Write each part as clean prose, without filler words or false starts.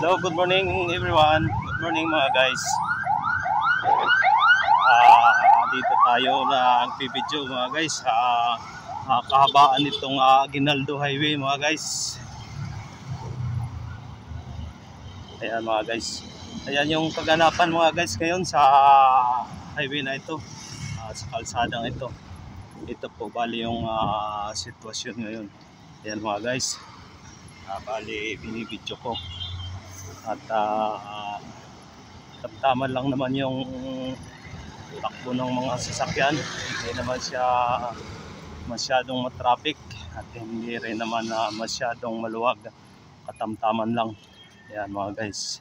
Hello, good morning everyone. Good morning mga guys. Dito tayo nag-video mga guys sa kahabaan nitong Aguinaldo Highway mga guys. Ayan mga guys. Ayan yung kaganapan mga guys ngayon sa highway na ito. Sa kalsadang ito. Ito po bali yung sitwasyon ngayon. Ayan mga guys. Bali binibidyo ko. At tamtaman lang naman yung takbo ng mga sasakyan. Hindi naman siya masyadong matraffic at hindi rin naman masyadong maluwag. Katamtaman lang. Ayan mga guys.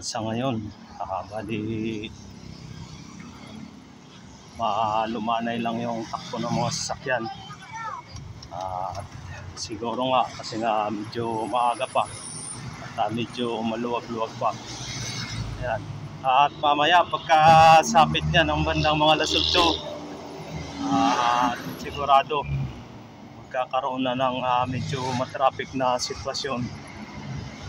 Sa ngayon bali lumanay lang yung takbo ng mga sasakyan. Siguro nga kasi nga medyo maaga pa at medyo maluwag-luwag pa. Ayan. At mamaya pagkasapit niya ng bandang mga alas 8, sigurado magkakaroon na ng medyo matraffic na sitwasyon.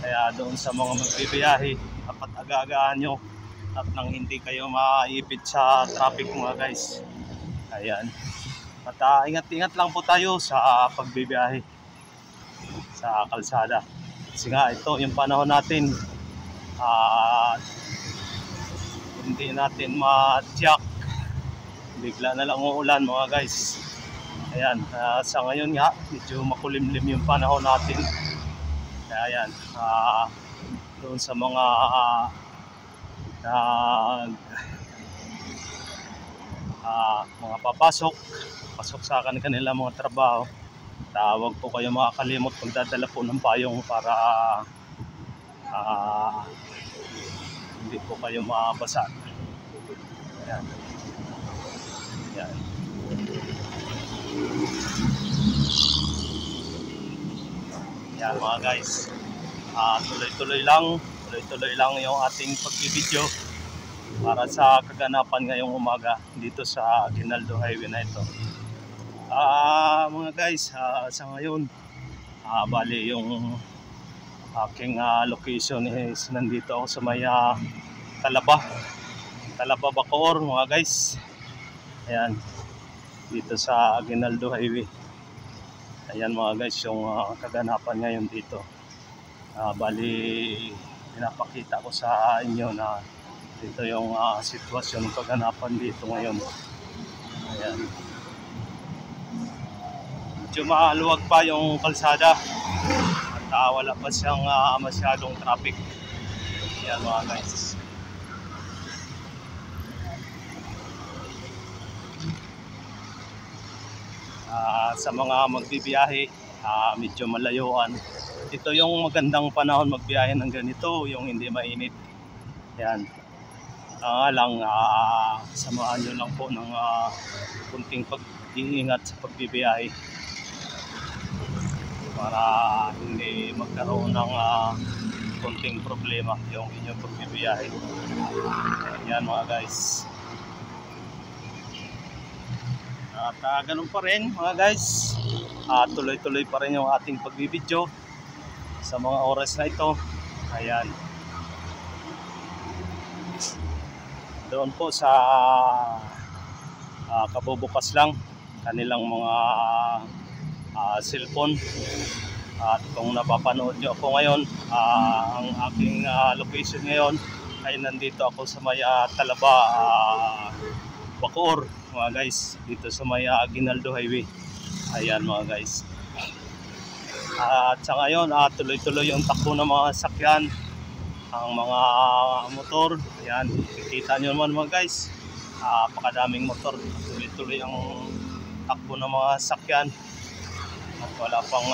Kaya doon sa mga magbibiyahe, dapat aga-agaan nyo at nang hindi kayo maipit sa traffic mga guys. Ayan. At ingat-ingat lang po tayo sa pagbibiyahe sa kalsada. Kasi nga ito yung panahon natin, hindi natin ma-check. Bigla na lang uulan mga guys. Ayan, sa ngayon nga medyo makulimlim yung panahon natin. Kaya ayan, doon sa mga mga pasok sa kanilang mga trabaho, huwag po kayo makakalimot magdadala po ng payong para hindi po kayo mabasa. Ayan. Ayan. Ayan mga guys, tuloy-tuloy lang yung ating pagbibideo para sa kaganapan ngayong umaga dito sa Aguinaldo Highway na ito. Mga guys, sa ngayon bali yung aking location is nandito ako sa may Talaba Bacoor mga guys. Ayan, dito sa Aguinaldo Highway. Ayan mga guys yung kaganapan ngayon dito. Bali pinapakita ko sa inyo na dito yung sitwasyon ng kaganapan dito ngayon. Ayan. Medyo maluwag pa yung kalsada at wala pa siyang masyadong traffic. Ayan mga guys. Sa mga magbibiyahe, medyo malayuan, ito yung magandang panahon magbiyahe ng ganito, yung hindi mainit. Ayan. Samahan nyo lang po ng kunting pag-iingat sa pagbibiyahe para hindi magkaroon ng kunting problema yung inyong pagbibiyahe. Ayan mga guys. At ganun pa rin mga guys, tuloy-tuloy pa rin yung ating pagbibideo sa mga oras na ito. Ayan. Doon po sa kabubukas lang kanilang mga cellphone. At kung napapanood nyo ako ngayon, ang aking location ngayon ay nandito ako sa may Talaba Bacoor mga guys, dito sa may Aguinaldo Highway. Ayan mga guys. At sa ngayon tuloy-tuloy yung takbo ng mga sakyan, ang mga motor. Ayan, kikita nyo naman mga guys, pakadaming motor. Tuloy-tuloy ang takbo ng mga sakyan at wala pang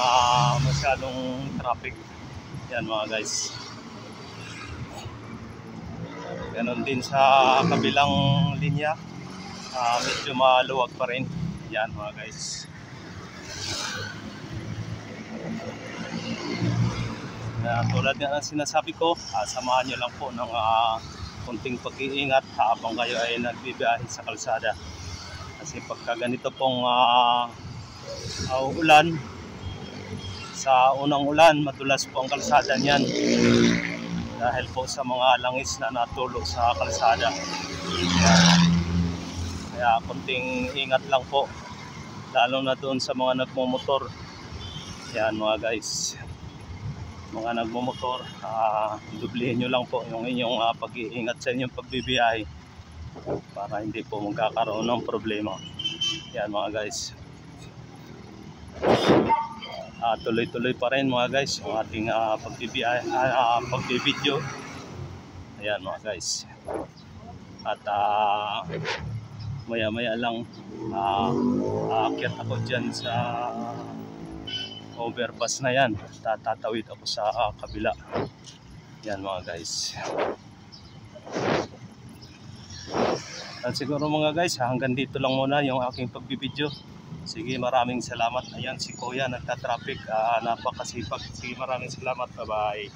masyadong traffic. Ayan mga guys. Ganon din sa kabilang linya, medyo maluwag pa rin. Ayan mga guys. Tulad nga ng sinasabi ko, samahan nyo lang po ng konting pag-iingat habang kayo ay nagbibiyahe sa kalsada. Kasi pagka ganito pong ulan, Sa unang ulan, madulas po ang kalsada niyan dahil po sa mga langis na natulo sa kalsada. Kaya konting ingat lang po, lalo na doon sa mga nagmumotor. Yan mga guys, mga nagmumotor, dublihin nyo lang po yung inyong pag-iingat sa inyong pagbibiyahe para hindi po magkakaroon ng problema. Yan mga guys, tuloy-tuloy pa rin mga guys yung ating pagbibiyahe, pagbibideo. Ayan mga guys, at maya maya lang aakyat ako dyan sa overpass na yan, tatawid ako sa kabila. Yan mga guys, at siguro mga guys, hanggang dito lang muna yung aking pagbibideo. Sige, maraming salamat. Ayan si Kuya nagtatraffic, napakasipag. Sige, maraming salamat. Bye bye.